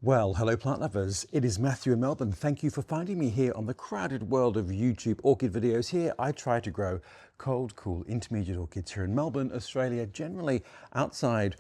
Well, hello plant lovers. It is Matthew in Melbourne. Thank you for finding me here on the crowded world of YouTube orchid videos. Here I try to grow cold, cool, intermediate orchids here in Melbourne, Australia, generally outside,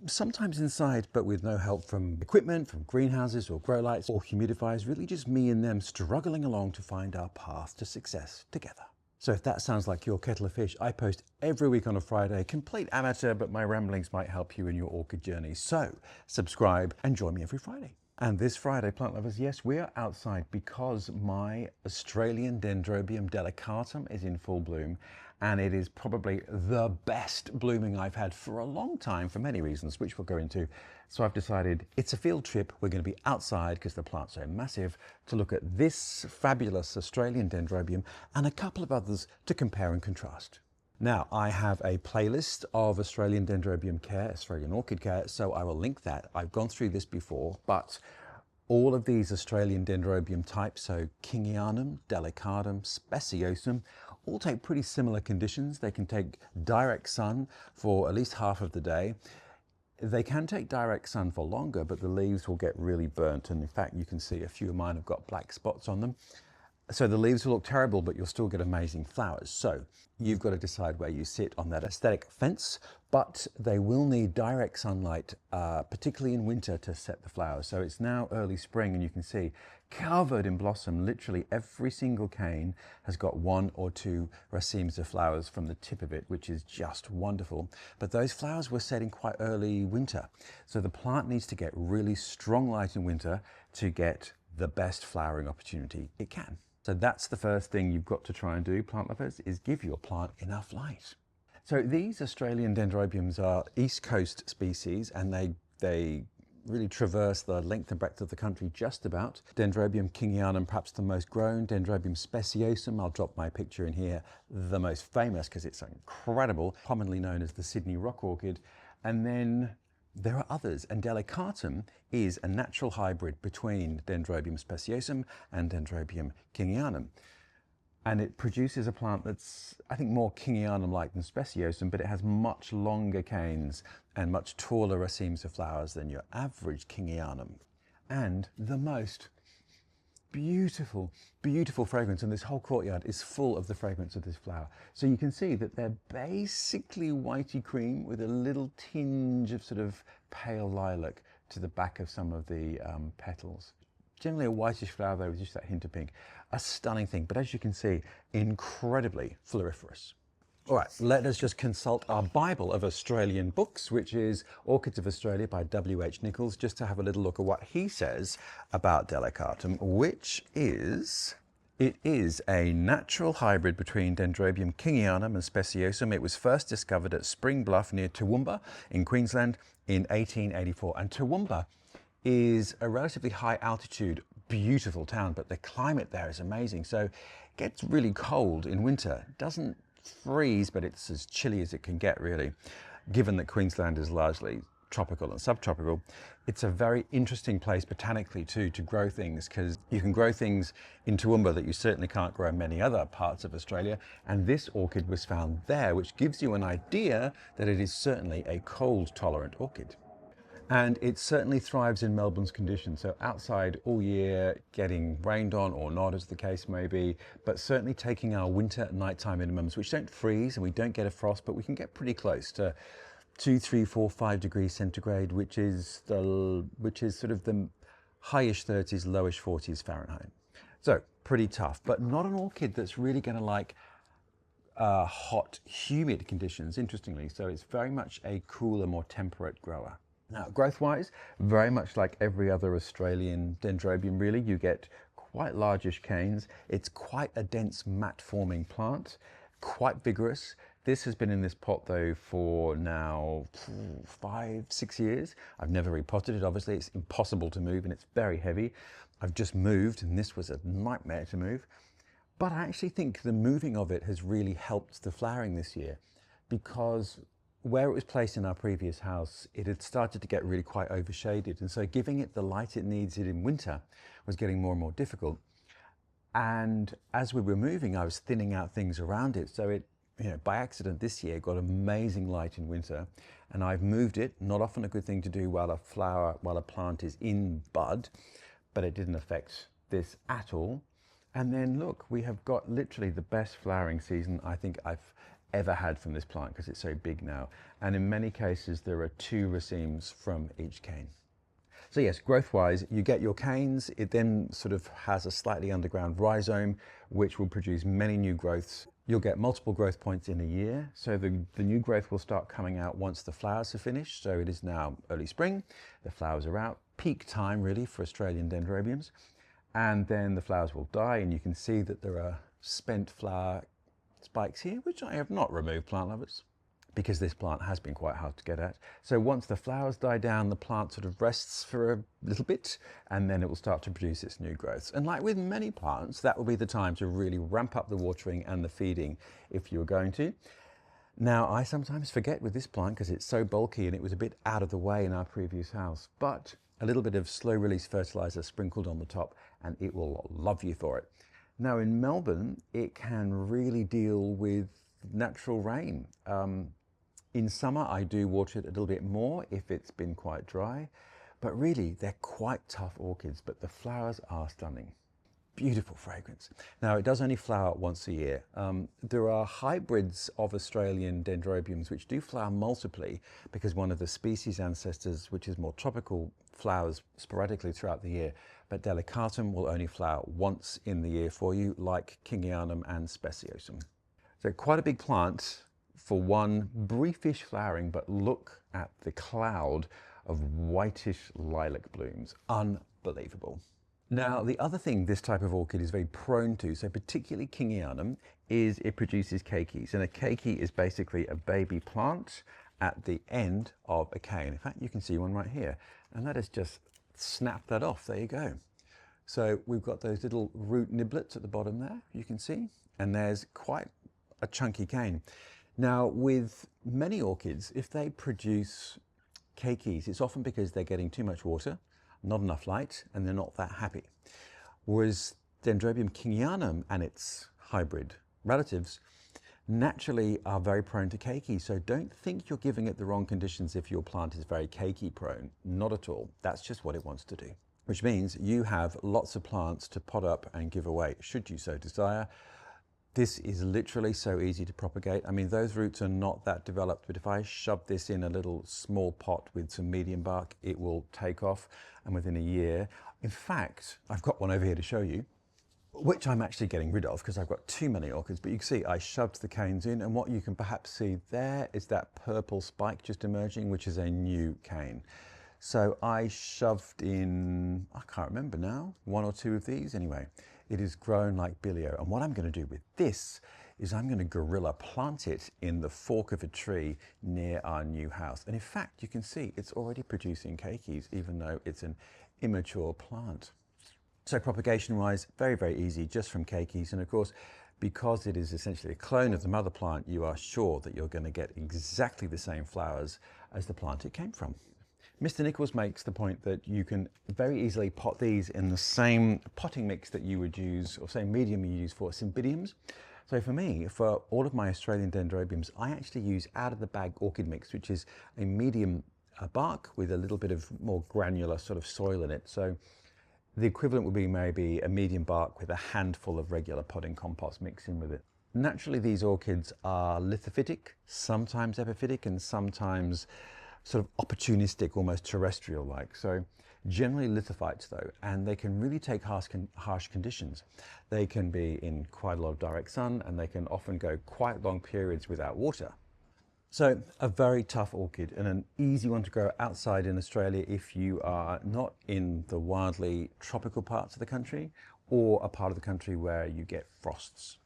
sometimes inside, but with no help from equipment, from greenhouses or grow lights or humidifiers, really just me and them struggling along to find our path to success together. So if that sounds like your kettle of fish, I post every week on a Friday, complete amateur, but my ramblings might help you in your orchid journey. So subscribe and join me every Friday. And this Friday, plant lovers, yes, we are outside because my Australian Dendrobium Delicatum is in full bloom, and it is probably the best blooming I've had for a long time for many reasons, which we'll go into. So I've decided it's a field trip. We're going to be outside because the plants are massive to look at this fabulous Australian Dendrobium and a couple of others to compare and contrast. Now, I have a playlist of Australian Dendrobium care, Australian orchid care, so I will link that. I've gone through this before, but all of these Australian Dendrobium types, so kingianum, Delicatum, speciosum, all take pretty similar conditions. They can take direct sun for at least half of the day. They can take direct sun for longer, but the leaves will get really burnt. And in fact, you can see a few of mine have got black spots on them. So the leaves will look terrible, but you'll still get amazing flowers. So you've got to decide where you sit on that aesthetic fence, but they will need direct sunlight, particularly in winter, to set the flowers. So it's now early spring and you can see covered in blossom. Literally every single cane has got one or two racemes of flowers from the tip of it, which is just wonderful. But those flowers were setting quite early winter. So the plant needs to get really strong light in winter to get the best flowering opportunity it can. So that's the first thing you've got to try and do, plant lovers, is give your plant enough light. So these Australian Dendrobiums are East Coast species, and they really traverse the length and breadth of the country just about. Dendrobium kingianum, perhaps the most grown. Dendrobium speciosum, I'll drop my picture in here, the most famous because it's incredible, commonly known as the Sydney rock orchid. And then there are others, and Delicatum is a natural hybrid between Dendrobium speciosum and Dendrobium kingianum. And it produces a plant that's, I think, more kingianum-like than speciosum, but it has much longer canes and much taller racemes of flowers than your average kingianum. And the most beautiful, beautiful fragrance, and this whole courtyard is full of the fragrance of this flower. So you can see that they're basically whitey cream with a little tinge of sort of pale lilac to the back of some of the petals. Generally a whitish flower though with just that hint of pink. A stunning thing, but as you can see, incredibly floriferous. All right, let us just consult our Bible of Australian books, which is Orchids of Australia by W.H. Nichols, just to have a little look at what he says about Delicatum, which is, it is a natural hybrid between Dendrobium kingianum and speciosum. It was first discovered at Spring Bluff near Toowoomba in Queensland in 1884. And Toowoomba is a relatively high altitude, beautiful town, but the climate there is amazing. So it gets really cold in winter. It doesn't freeze, but it's as chilly as it can get, really. Given that Queensland is largely tropical and subtropical, it's a very interesting place botanically too to grow things, because you can grow things in Toowoomba that you certainly can't grow in many other parts of Australia, and this orchid was found there, which gives you an idea that it is certainly a cold tolerant orchid. And it certainly thrives in Melbourne's conditions, so outside all year, getting rained on or not as the case may be, but certainly taking our winter nighttime minimums, which don't freeze and we don't get a frost, but we can get pretty close to 2, 3, 4, 5 degrees centigrade, which is sort of the highish 30s, lowish 40s Fahrenheit. So pretty tough, but not an orchid that's really going to like hot, humid conditions, interestingly. So it's very much a cooler, more temperate grower. Now, growth-wise, very much like every other Australian Dendrobium, really, you get quite largish canes. It's quite a dense mat-forming plant, quite vigorous. This has been in this pot, though, for now 5, 6 years. I've never repotted it, obviously. It's impossible to move, and it's very heavy. I've just moved, and this was a nightmare to move. But I actually think the moving of it has really helped the flowering this year, because where it was placed in our previous house, it had started to get really quite overshaded. And so giving it the light it needs in winter was getting more and more difficult. And as we were moving, I was thinning out things around it. So by accident this year got amazing light in winter, and I've moved it. Not often a good thing to do while a plant is in bud, but it didn't affect this at all. And then look, we have got literally the best flowering season I think I've ever had from this plant because it's so big now. And in many cases, there are 2 racemes from each cane. So yes, growth-wise, you get your canes. It then sort of has a slightly underground rhizome, which will produce many new growths. You'll get multiple growth points in a year. So the new growth will start coming out once the flowers are finished. So it is now early spring. The flowers are out. Peak time, really, for Australian Dendrobiums. And then the flowers will die, and you can see that there are spent flower spikes here, which I have not removed, plant lovers, because this plant has been quite hard to get at. So once the flowers die down, the plant sort of rests for a little bit, and then it will start to produce its new growths. And like with many plants, that will be the time to really ramp up the watering and the feeding if you're going to. Now, I sometimes forget with this plant because it's so bulky and it was a bit out of the way in our previous house, but a little bit of slow release fertilizer sprinkled on the top and it will love you for it. Now in Melbourne, it can really deal with natural rain. In summer, I do water it a little bit more if it's been quite dry, but really they're quite tough orchids, but the flowers are stunning. Beautiful fragrance. Now it does only flower once a year. There are hybrids of Australian Dendrobiums which do flower multiply because one of the species ancestors, which is more tropical, flowers sporadically throughout the year, but Delicatum will only flower once in the year for you, like kingianum and speciosum. So quite a big plant for one briefish flowering, but look at the cloud of whitish lilac blooms. Unbelievable. Now, the other thing this type of orchid is very prone to, so particularly kingianum, is it produces keikis. And a keiki is basically a baby plant at the end of a cane. In fact, you can see one right here. And that has just snapped that off. There you go. So we've got those little root niblets at the bottom there, you can see. And there's quite a chunky cane. Now, with many orchids, if they produce keikis, it's often because they're getting too much water, not enough light, and they're not that happy. Whereas Dendrobium kingianum and its hybrid relatives naturally are very prone to keiki. So don't think you're giving it the wrong conditions if your plant is very keiki prone. Not at all. That's just what it wants to do. Which means you have lots of plants to pot up and give away, should you so desire. This is literally so easy to propagate. I mean, those roots are not that developed, but if I shove this in a little small pot with some medium bark, it will take off, and within a year. In fact, I've got one over here to show you, which I'm actually getting rid of because I've got too many orchids, but you can see I shoved the canes in, and what you can perhaps see there is that purple spike just emerging, which is a new cane. So I shoved in, I can't remember now, 1 or 2 of these anyway. It is grown like bilio. And what I'm going to do with this is I'm going to gorilla plant it in the fork of a tree near our new house. And in fact, you can see it's already producing keikis, even though it's an immature plant. So propagation-wise, very, very easy, just from keikis. And of course, because it is essentially a clone of the mother plant, you are sure that you're going to get exactly the same flowers as the plant it came from. Mr. Nichols makes the point that you can very easily pot these in the same potting mix that you would use, or same medium you use for cymbidiums. So for me, for all of my Australian Dendrobiums, I actually use out of the bag orchid mix, which is a medium bark with a little bit of more granular sort of soil in it. So the equivalent would be maybe a medium bark with a handful of regular potting compost mixed in with it. Naturally, these orchids are lithophytic, sometimes epiphytic, and sometimes sort of opportunistic, almost terrestrial-like. So generally lithophytes though, and they can really take harsh conditions. They can be in quite a lot of direct sun, and they can often go quite long periods without water. So a very tough orchid, and an easy one to grow outside in Australia if you are not in the wildly tropical parts of the country, or a part of the country where you get frosts.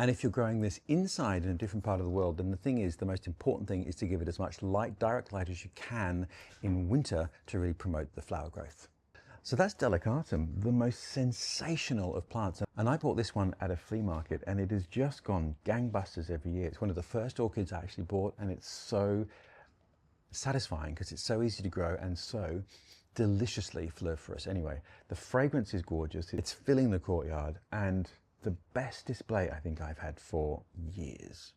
And if you're growing this inside in a different part of the world, then the thing is, the most important thing is to give it as much light, direct light as you can in winter to really promote the flower growth. So that's Delicatum, the most sensational of plants. And I bought this one at a flea market, and it has just gone gangbusters every year. It's one of the first orchids I actually bought, and it's so satisfying because it's so easy to grow and so deliciously floriferous. Anyway, the fragrance is gorgeous. It's filling the courtyard, and the best display I think I've had for years.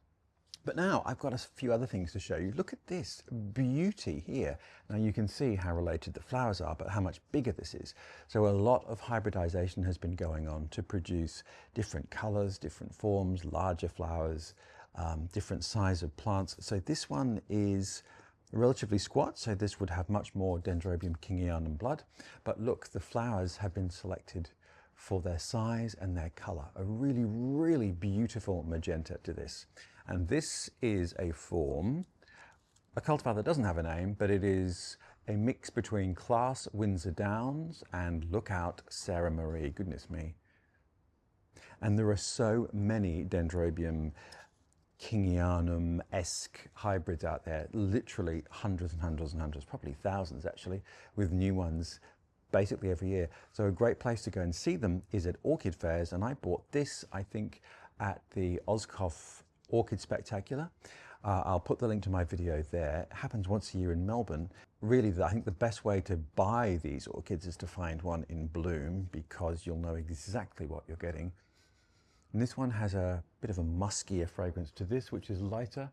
But now I've got a few other things to show you. Look at this beauty here. Now you can see how related the flowers are, but how much bigger this is. So a lot of hybridization has been going on to produce different colors, different forms, larger flowers, different size of plants. So this one is relatively squat, so this would have much more Dendrobium kingianum blood. But look, the flowers have been selected for their size and their color. A really, really beautiful magenta to this. And this is a form, a cultivar that doesn't have a name, but it is a mix between Class Windsor Downs and Lookout Sarah Marie, goodness me. And there are so many Dendrobium kingianum-esque hybrids out there, literally hundreds and hundreds and hundreds, probably thousands actually, with new ones basically every year. So a great place to go and see them is at orchid fairs, and I bought this, I think, at the Oscoff Orchid Spectacular. I'll put the link to my video there. It happens once a year in Melbourne. Really, I think the best way to buy these orchids is to find one in bloom, because you'll know exactly what you're getting. And this one has a bit of a muskier fragrance to this, which is lighter.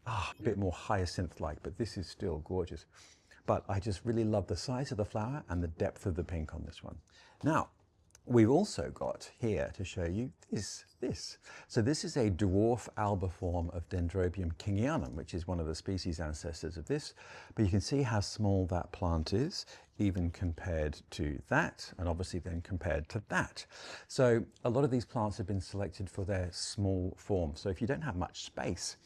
A bit more hyacinth-like, but this is still gorgeous. But I just really love the size of the flower and the depth of the pink on this one. Now, we've also got here to show you this. So this is a dwarf Alba form of Dendrobium kingianum, which is one of the species ancestors of this. But you can see how small that plant is, even compared to that, and obviously then compared to that. So a lot of these plants have been selected for their small form. So if you don't have much space,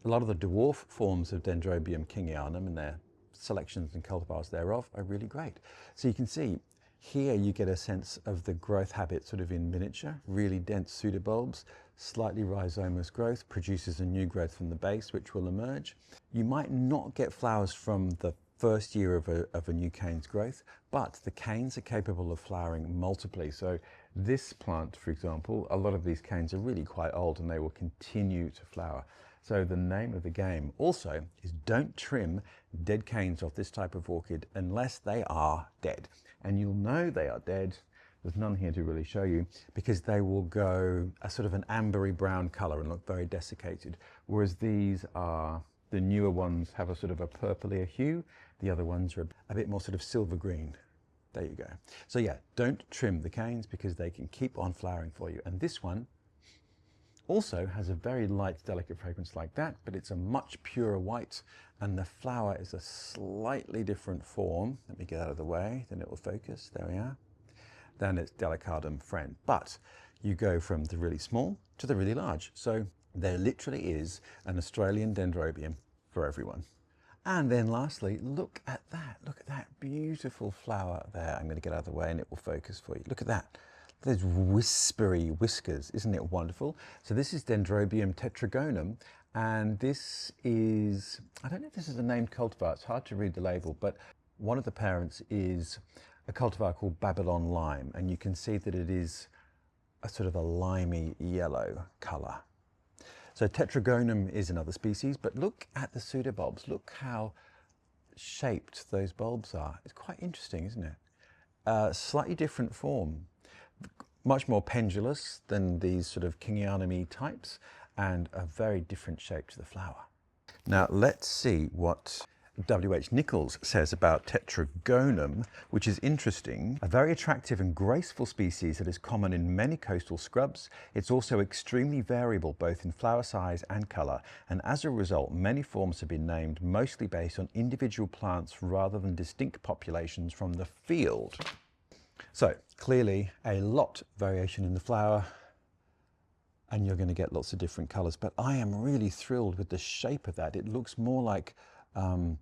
a lot of the dwarf forms of Dendrobium kingianum and their selections and cultivars thereof are really great. So you can see here you get a sense of the growth habit sort of in miniature, really dense pseudobulbs, slightly rhizomous growth, produces a new growth from the base which will emerge. You might not get flowers from the first year of a new cane's growth, but the canes are capable of flowering multiply. So this plant, for example, a lot of these canes are really quite old and they will continue to flower. So the name of the game also is don't trim dead canes off this type of orchid unless they are dead. And you'll know they are dead, there's none here to really show you, because they will go a sort of an ambery brown color and look very desiccated. Whereas these are, the newer ones have a sort of a purplier hue, the other ones are a bit more sort of silver green. There you go. So yeah, don't trim the canes because they can keep on flowering for you. And this one also has a very light, delicate fragrance like that, but it's a much purer white, and the flower is a slightly different form. Let me get out of the way, then it will focus. There we are. Then it's Delicatum friend. But you go from the really small to the really large. So there literally is an Australian Dendrobium for everyone. And then lastly, look at that beautiful flower there. I'm going to get out of the way and it will focus for you. Look at that. Those whispery whiskers, isn't it wonderful? So this is Dendrobium tetragonum, and this is, I don't know if this is a named cultivar, it's hard to read the label, but one of the parents is a cultivar called Babylon Lime, and you can see that it is a sort of a limey yellow color. So tetragonum is another species, but look at the pseudobulbs, look how shaped those bulbs are. It's quite interesting, isn't it? Slightly different form. Much more pendulous than these sort of kingianum-y types, and a very different shape to the flower. Now let's see what W.H. Nichols says about tetragonum, which is interesting. A very attractive and graceful species that is common in many coastal scrubs. It's also extremely variable both in flower size and colour, and as a result many forms have been named mostly based on individual plants rather than distinct populations from the field. So clearly a lot of variation in the flower, and you're going to get lots of different colours, but I am really thrilled with the shape of that. It looks more like the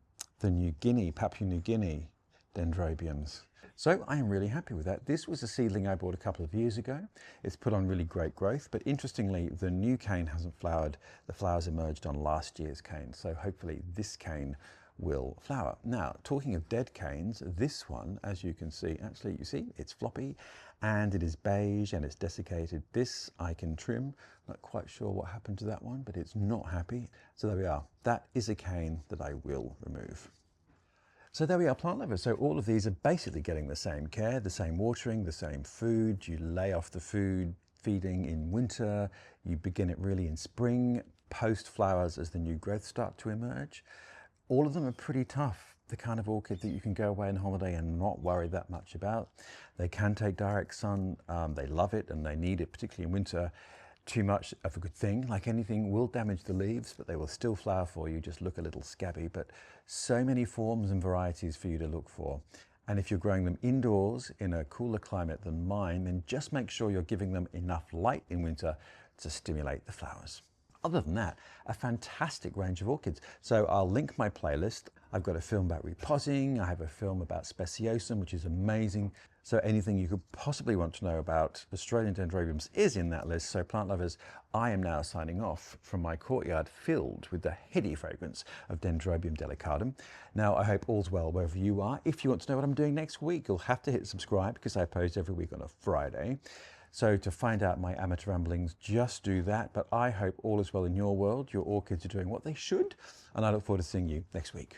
Papua New Guinea Dendrobiums. So I am really happy with that. This was a seedling I bought a couple of years ago. It's put on really great growth, but interestingly the new cane hasn't flowered. The flowers emerged on last year's cane, so hopefully this cane will flower. Now, talking of dead canes, this one, as you can see, actually you see it's floppy and it is beige and it's desiccated. This I can trim. Not quite sure what happened to that one, but it's not happy. So there we are. That is a cane that I will remove. So there we are, plant lovers. So all of these are basically getting the same care, the same watering, the same food. You lay off the food feeding in winter, you begin it really in spring. post flowers as the new growth start to emerge. All of them are pretty tough, the kind of orchid that you can go away on holiday and not worry that much about. They can take direct sun, they love it and they need it, particularly in winter. Too much of a good thing, like anything, will damage the leaves, but they will still flower for you, just look a little scabby. But so many forms and varieties for you to look for. And if you're growing them indoors in a cooler climate than mine, then just make sure you're giving them enough light in winter to stimulate the flowers. Other than that, a fantastic range of orchids. So I'll link my playlist. I've got a film about repotting. I have a film about speciosum, which is amazing. So anything you could possibly want to know about Australian Dendrobiums is in that list. So plant lovers, I am now signing off from my courtyard filled with the heady fragrance of Dendrobium delicatum. Now, I hope all's well wherever you are. If you want to know what I'm doing next week, you'll have to hit subscribe because I post every week on a Friday. So to find out my amateur ramblings, just do that. But I hope all is well in your world. Your orchids are doing what they should. And I look forward to seeing you next week.